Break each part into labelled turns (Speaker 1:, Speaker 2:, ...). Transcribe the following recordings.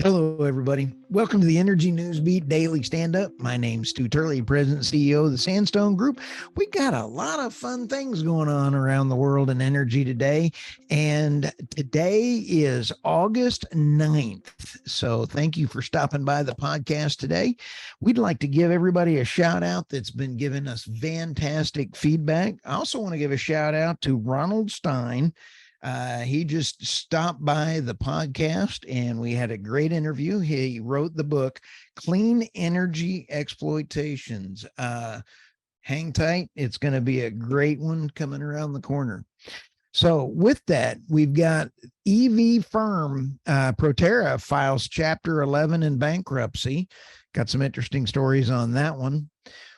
Speaker 1: Hello, everybody. Welcome to the Energy News Beat Daily Stand-Up. My name's Stu Turley, President and CEO of the Sandstone Group. We got a lot of fun things going on around the world in energy today. And today is August 9th. So thank you for stopping by the podcast today. We'd like to give everybody a shout out that's been giving us fantastic feedback. I also want to give a shout out to Ronald Stein. He just stopped by the podcast and we had a great interview. He wrote the book, Clean Energy Exploitations. Hang tight. It's going to be a great one coming around the corner. So with that, we've got EV firm Protera files Chapter 11 in bankruptcy. Got some interesting stories on that one.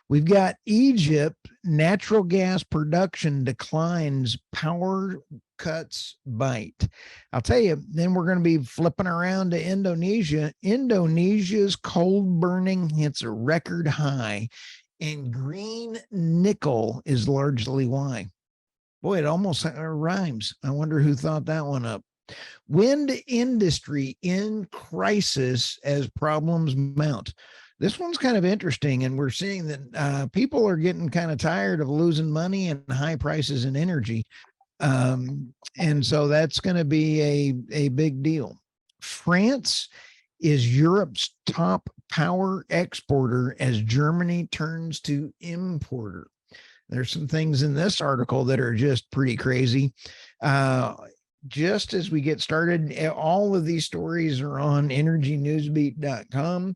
Speaker 1: We've got Egypt, natural gas production declines, power cuts bite. I'll tell you, then we're going to be flipping around to Indonesia. Indonesia's cold burning hits a record high, and green nickel is largely why. Boy, it almost rhymes. I wonder who thought that one up. Wind industry in crisis as problems mount. This one's kind of interesting, and we're seeing that people are getting kind of tired of losing money and high prices in energy. And so that's going to be a big deal. France is Europe's top power exporter as Germany turns to importer. There's some things in this article that are just pretty crazy. Just as we get started, all of these stories are on energynewsbeat.com.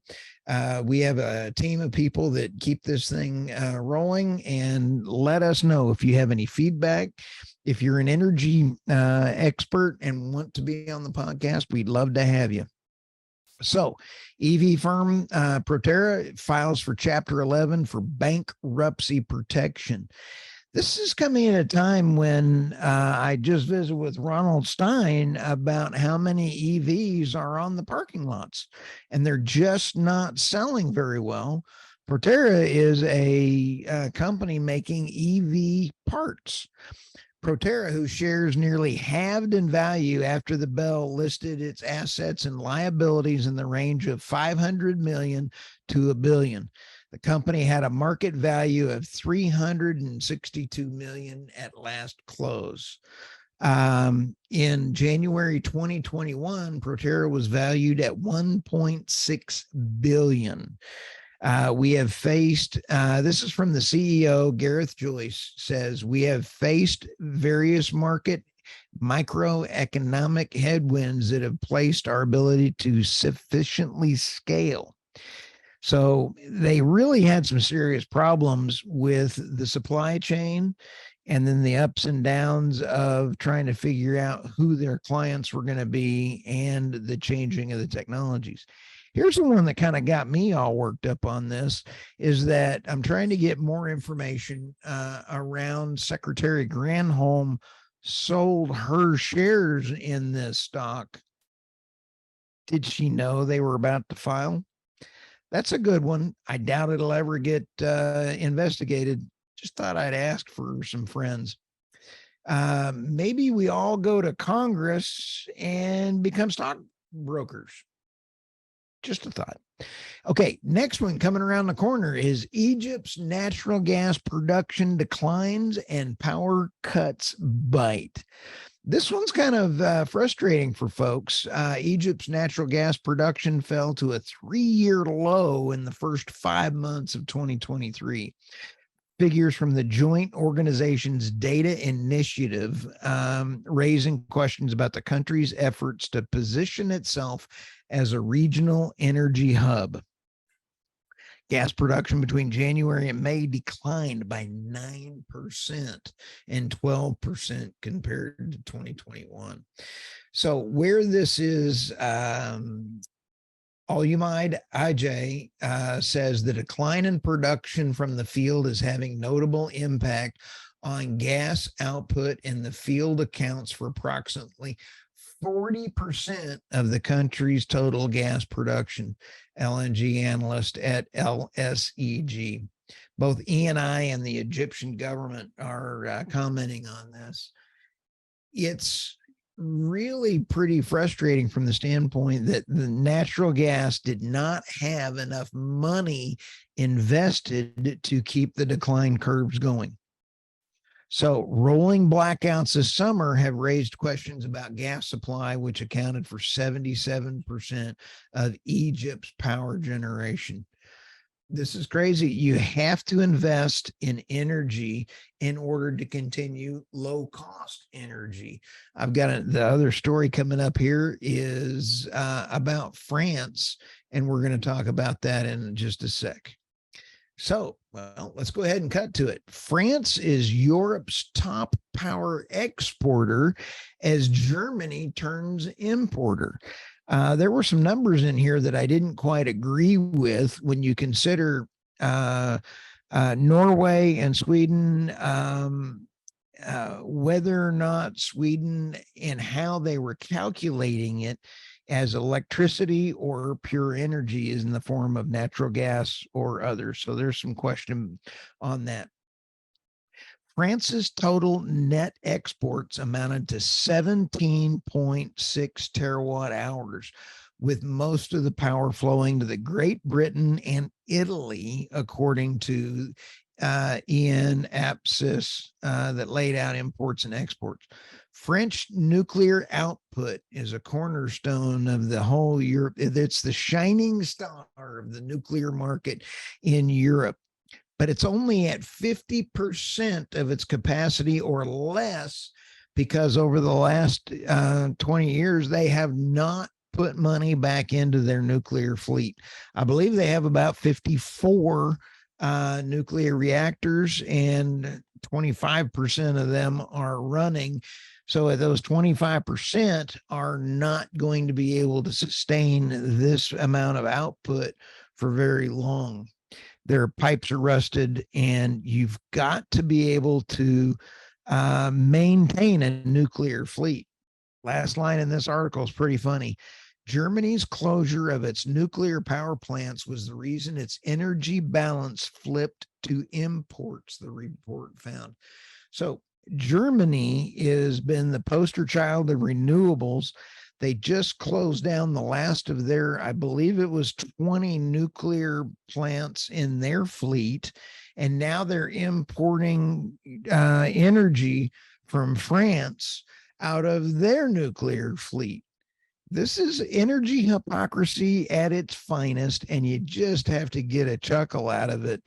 Speaker 1: We have a team of people that keep this thing rolling, and let us know if you have any feedback. If you're an energy expert and want to be on the podcast, we'd love to have you. So EV firm Protera files for Chapter 11 for bankruptcy protection. This is coming at a time when I just visited with Ronald Stein about how many EVs are on the parking lots, and they're just not selling very well. Protera is a company making EV parts. Protera, whose shares nearly halved in value after the bell listed its assets and liabilities in the range of 500 million to $1 billion. The company had a market value of 362 million at last close. In January 2021, Protera was valued at 1.6 billion. We have faced, this is from the CEO, Gareth Joyce, says, we have faced various market microeconomic headwinds that have placed our ability to sufficiently scale. So they really had some serious problems with the supply chain and then the ups and downs of trying to figure out who their clients were going to be and the changing of the technologies. Here's the one that kind of got me all worked up on this, is that I'm trying to get more information around Secretary Granholm sold her shares in this stock. Did she know they were about to file? That's a good one. I doubt it'll ever get investigated. Just thought I'd ask for some friends. Maybe we all go to Congress and become stockbrokers. Just a thought. Okay, next one coming around the corner is Egypt's natural gas production declines and power cuts bite. This one's kind of frustrating for folks. Egypt's natural gas production fell to a 3-year low in the first 5 months of 2023. Figures from the Joint Organization's Data Initiative raising questions about the country's efforts to position itself as a regional energy hub. Gas production between January and May declined by 9% and 12% compared to 2021. So where this is, Alumide IJ says the decline in production from the field is having notable impact on gas output, and the field accounts for approximately 40% of the country's total gas production, LNG analyst at LSEG. Both ENI and the Egyptian government are commenting on this. It's really pretty frustrating from the standpoint that the natural gas did not have enough money invested to keep the decline curves going. So, rolling blackouts this summer have raised questions about gas supply, which accounted for 77% of Egypt's power generation. This is crazy. You have to invest in energy in order to continue low cost energy. I've got the other story coming up here is about France, and we're going to talk about that in just a sec. So, well, let's go ahead and cut to it. France is Europe's top power exporter as Germany turns importer. There were some numbers in here that I didn't quite agree with when you consider Norway and Sweden, whether or not Sweden and how they were calculating it as electricity or pure energy is in the form of natural gas or others. So there's some question on that. France's total net exports amounted to 17.6 terawatt hours, with most of the power flowing to the Great Britain and Italy, according to Ian Apsis that laid out imports and exports. French nuclear output is a cornerstone of the whole Europe. It's the shining star of the nuclear market in Europe, but it's only at 50% of its capacity or less, because over the last 20 years, they have not put money back into their nuclear fleet. I believe they have about 54 nuclear reactors, and 25% of them are running. So those 25% are not going to be able to sustain this amount of output for very long. Their pipes are rusted, and you've got to be able to maintain a nuclear fleet. Last line in this article is pretty funny. Germany's closure of its nuclear power plants was the reason its energy balance flipped to imports, the report found. So Germany has been the poster child of renewables. They just closed down the last of their, I believe it was 20 nuclear plants in their fleet, and now they're importing energy from France out of their nuclear fleet. This is energy hypocrisy at its finest, and you just have to get a chuckle out of it.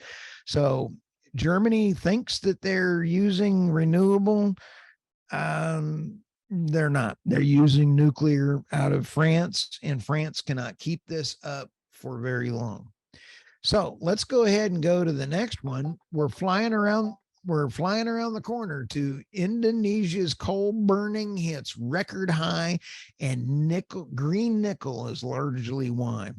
Speaker 1: So Germany thinks that they're using renewable. They're not. They're using nuclear out of France, and France cannot keep this up for very long. So let's go ahead and go to the next one. We're flying around the corner to Indonesia's coal burning hits record high, and green nickel is largely why.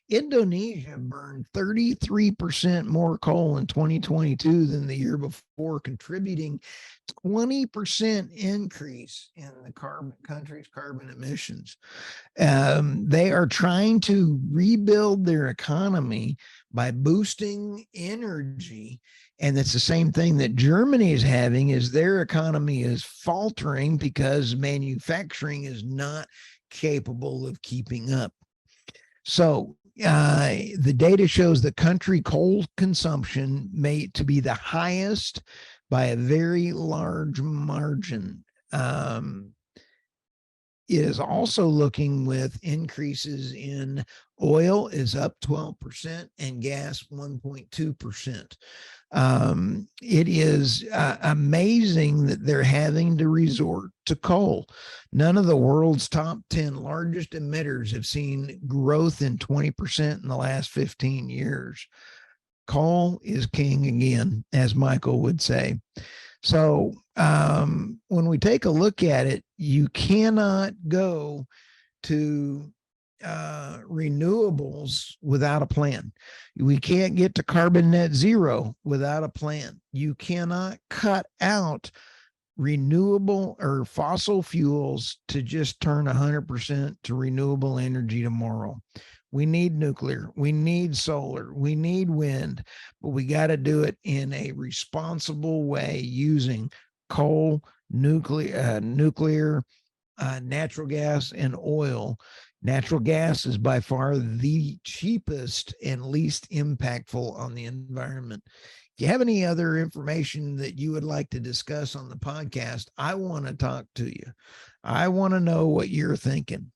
Speaker 1: Indonesia burned 33% more coal in 2022 than the year before, contributing 20% increase in the country's carbon emissions. They are trying to rebuild their economy by boosting energy. And it's the same thing that Germany is having, is their economy is faltering because manufacturing is not capable of keeping up. So the data shows the country coal consumption may to be the highest by a very large margin. It is also looking with increases in oil is up 12% and gas 1.2%. It is amazing that they're having to resort to coal. None of the world's top 10 largest emitters have seen growth in 20% in the last 15 years. Coal is king again, as Michael would say. So when we take a look at it, you cannot go to renewables without a plan. We can't get to carbon net zero without a plan. You cannot cut out renewable or fossil fuels to just turn 100% to renewable energy tomorrow. We need nuclear, we need solar, we need wind, but we got to do it in a responsible way using coal nuclear, natural gas, and oil. Natural gas is by far the cheapest and least impactful on the environment. If you have any other information that you would like to discuss on the podcast, I want to talk to you. I want to know what you're thinking.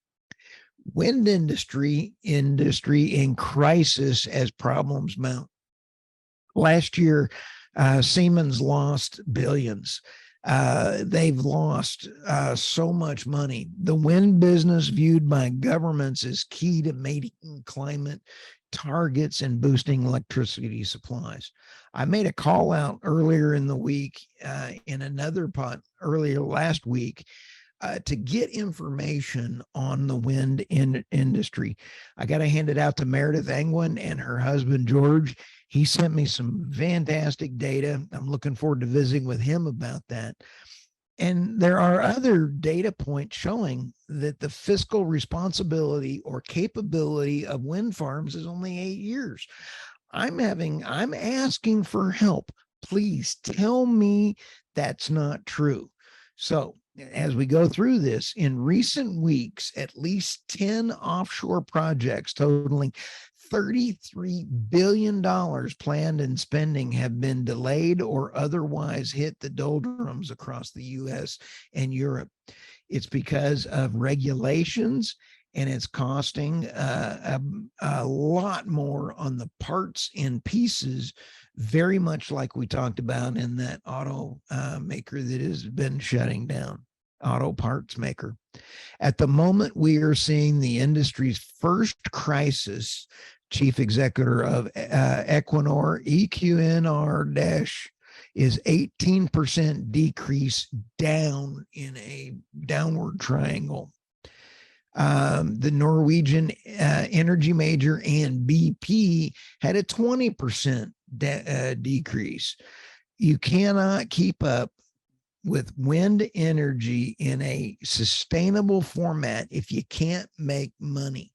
Speaker 1: Wind industry in crisis as problems mount. Last year, Siemens lost billions. They've lost so much money. The wind business, viewed by governments as key to meeting climate targets and boosting electricity supplies. I made a call out earlier in the week in another pod earlier last week to get information on the wind industry. I got to hand it out to Meredith Engwin and her husband, George. He sent me some fantastic data. I'm looking forward to visiting with him about that. And there are other data points showing that the fiscal responsibility or capability of wind farms is only 8 years. I'm asking for help. Please tell me that's not true. So as we go through this, in recent weeks, at least 10 offshore projects totaling $33 billion planned in spending have been delayed or otherwise hit the doldrums across the US and Europe. It's because of regulations, and it's costing a lot more on the parts and pieces, very much like we talked about in that auto maker that has been shutting down, auto parts maker. At the moment, we are seeing the industry's first crisis. Chief executive of Equinor, EQNR is 18% decrease down in a downward triangle. The Norwegian energy major and BP had a 20% decrease. You cannot keep up with wind energy in a sustainable format if you can't make money.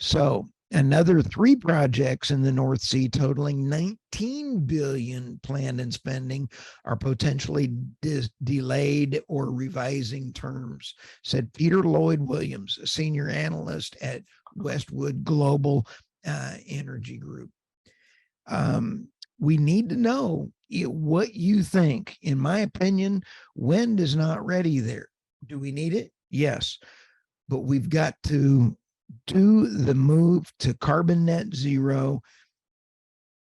Speaker 1: So another 3 projects in the North Sea totaling $19 billion planned in spending are potentially delayed or revising terms, said Peter Lloyd Williams, a senior analyst at Westwood Global Energy Group. We need to know what you think. In my opinion, wind is not ready there. Do we need it? Yes, but we've got to do the move to carbon net zero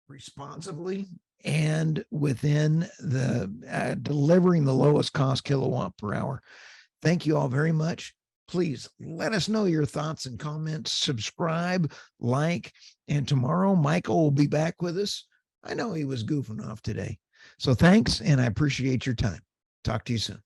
Speaker 1: responsibly and within the delivering the lowest cost kilowatt per hour. Thank you all very much. Please let us know your thoughts and comments. Subscribe, like, and tomorrow Michael will be back with us. I know he was goofing off today. So thanks, and I appreciate your time. Talk to you soon.